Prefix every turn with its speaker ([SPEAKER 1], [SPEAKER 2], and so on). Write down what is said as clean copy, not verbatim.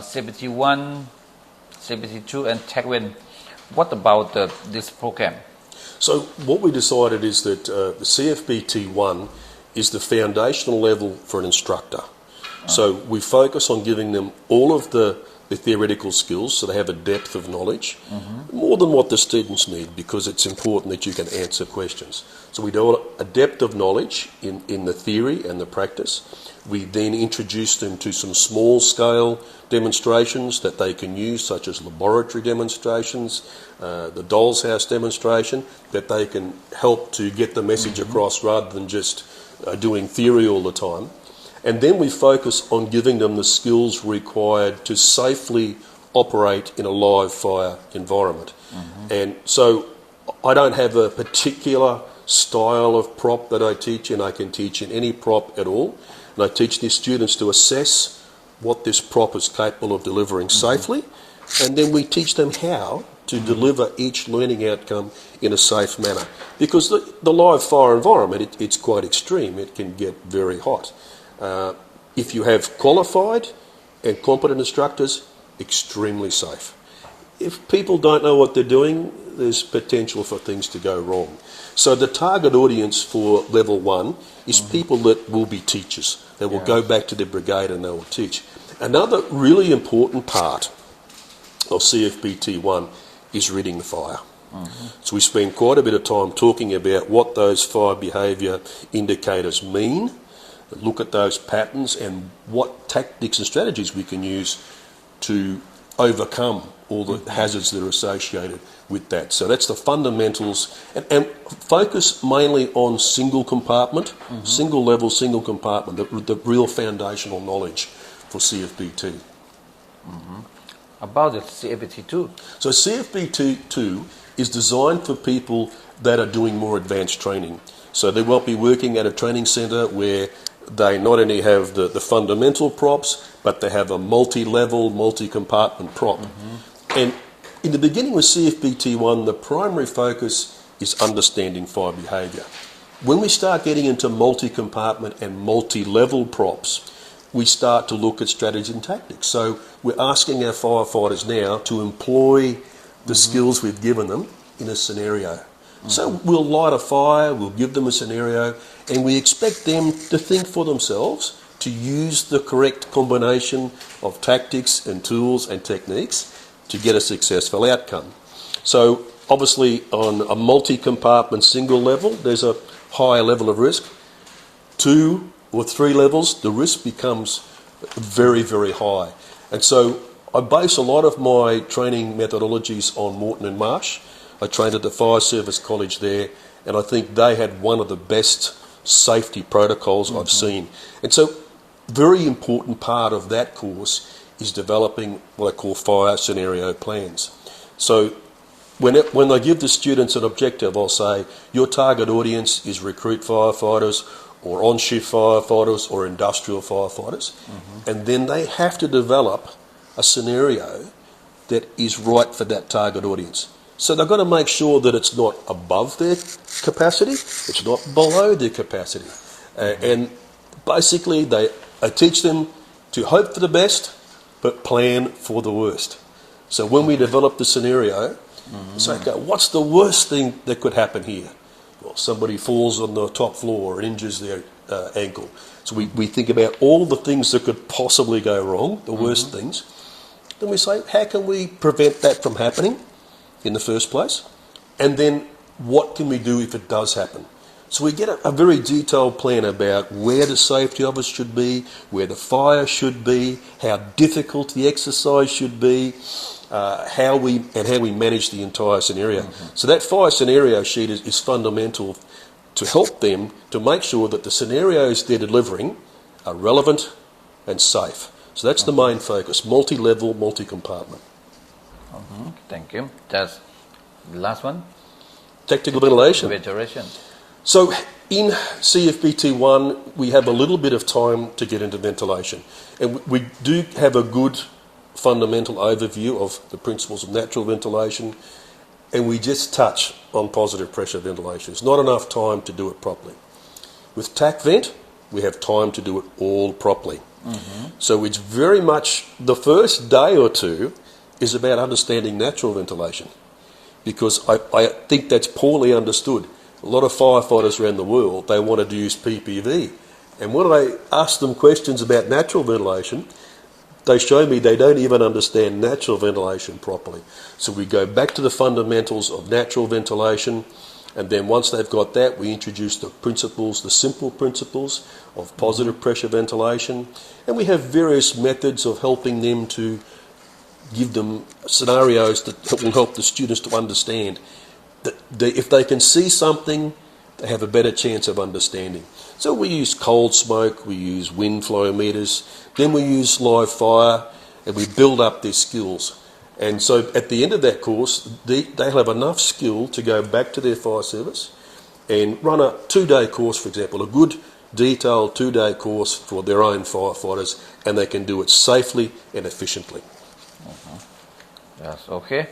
[SPEAKER 1] CFBT1, CFBT2 and Tac-Vent. What about this program?
[SPEAKER 2] So what we decided is that the CFBT1 is the foundational level for an instructor. So we focus on giving them all of the theoretical skills so they have a depth of knowledge, more than what the students need, because it's important that you can answer questions. So we do a depth of knowledge in the theory and the practice. We then introduce them to some small-scale demonstrations that they can use, such as laboratory demonstrations, the doll's house demonstration, that they can help to get the message across rather than just doing theory all the time. And then we focus on giving them the skills required to safely operate in a live fire environment. And so I don't have a particular style of prop that I teach, and I can teach in any prop at all. And I teach the students to assess what this prop is capable of delivering safely, and then we teach them how to deliver each learning outcome in a safe manner. Because the live fire environment, it's quite extreme. It can get very hot. If you have qualified and competent instructors, extremely safe. If people don't know what they're doing, there's potential for things to go wrong. So the target audience for level 1 is people that will be teachers. They will go back to their brigade and they will teach. Another really important part of CFBT1 is reading the fire. So we spend quite a bit of time talking about what those fire behaviour indicators mean, look at those patterns and what tactics and strategies we can use to overcome all the hazards that are associated with that. So that's the fundamentals, and focus mainly on single compartment, single level, single compartment, the real foundational knowledge for CFBT.
[SPEAKER 1] About the CFBT2?
[SPEAKER 2] So CFBT2 is designed for people that are doing more advanced training. So they won't be working at a training centre where they not only have the fundamental props, but they have a multi-level, multi-compartment prop. And in the beginning with CFBT1, the primary focus is understanding fire behaviour. When we start getting into multi-compartment and multi-level props, we start to look at strategies and tactics. So we're asking our firefighters now to employ the skills we've given them in a scenario. So we'll light a fire, we'll give them a scenario, and we expect them to think for themselves, to use the correct combination of tactics and tools and techniques to get a successful outcome. So obviously on a multi-compartment single level, there's a higher level of risk. 2 or 3 levels, the risk becomes very, very high. And so I base a lot of my training methodologies on Moreton and Marsh. I trained at the Fire Service College there, and I think they had one of the best safety protocols I've seen. And so very important part of that course is developing what I call fire scenario plans. So when I give the students an objective, I'll say your target audience is recruit firefighters or on-shift firefighters or industrial firefighters, and then they have to develop a scenario that is right for that target audience. So they've got to make sure that it's not above their capacity, it's not below their capacity. And basically I teach them to hope for the best, but plan for the worst. So when we develop the scenario, say, okay, what's the worst thing that could happen here? Well, somebody falls on the top floor and injures their ankle. So we think about all the things that could possibly go wrong, the worst things. Then we say, how can we prevent that from happening in the first place? And then what can we do if it does happen? So we get a very detailed plan about where the safety office should be, where the fire should be, how difficult the exercise should be, how we manage the entire scenario. So that fire scenario sheet is fundamental to help them to make sure that the scenarios they're delivering are relevant and safe. So that's the main focus, multi-level, multi-compartment.
[SPEAKER 1] Thank you. Just the last one.
[SPEAKER 2] Tactical ventilation.
[SPEAKER 1] Ventilation.
[SPEAKER 2] So in CFBT1, we have a little bit of time to get into ventilation. And we do have a good fundamental overview of the principles of natural ventilation, and we just touch on positive pressure ventilation. It's not enough time to do it properly. With Tac-Vent, we have time to do it all properly. So it's very much the first day or two is about understanding natural ventilation, because I think that's poorly understood. A lot of firefighters around the world, they wanted to use PPV, and when I ask them questions about natural ventilation, they show me they don't even understand natural ventilation properly. So we go back to the fundamentals of natural ventilation, and then once they've got that, we introduce the principles, the simple principles of positive pressure ventilation, and we have various methods of helping them to give them scenarios that will help the students to understand that if they can see something, they have a better chance of understanding. So we use cold smoke, we use wind flow meters, then we use live fire, and we build up their skills. And so at the end of that course, they'll have enough skill to go back to their fire service and run a 2-day course, for example, a good detailed 2-day course for their own firefighters, and they can do it safely and efficiently.
[SPEAKER 1] Yes, okay.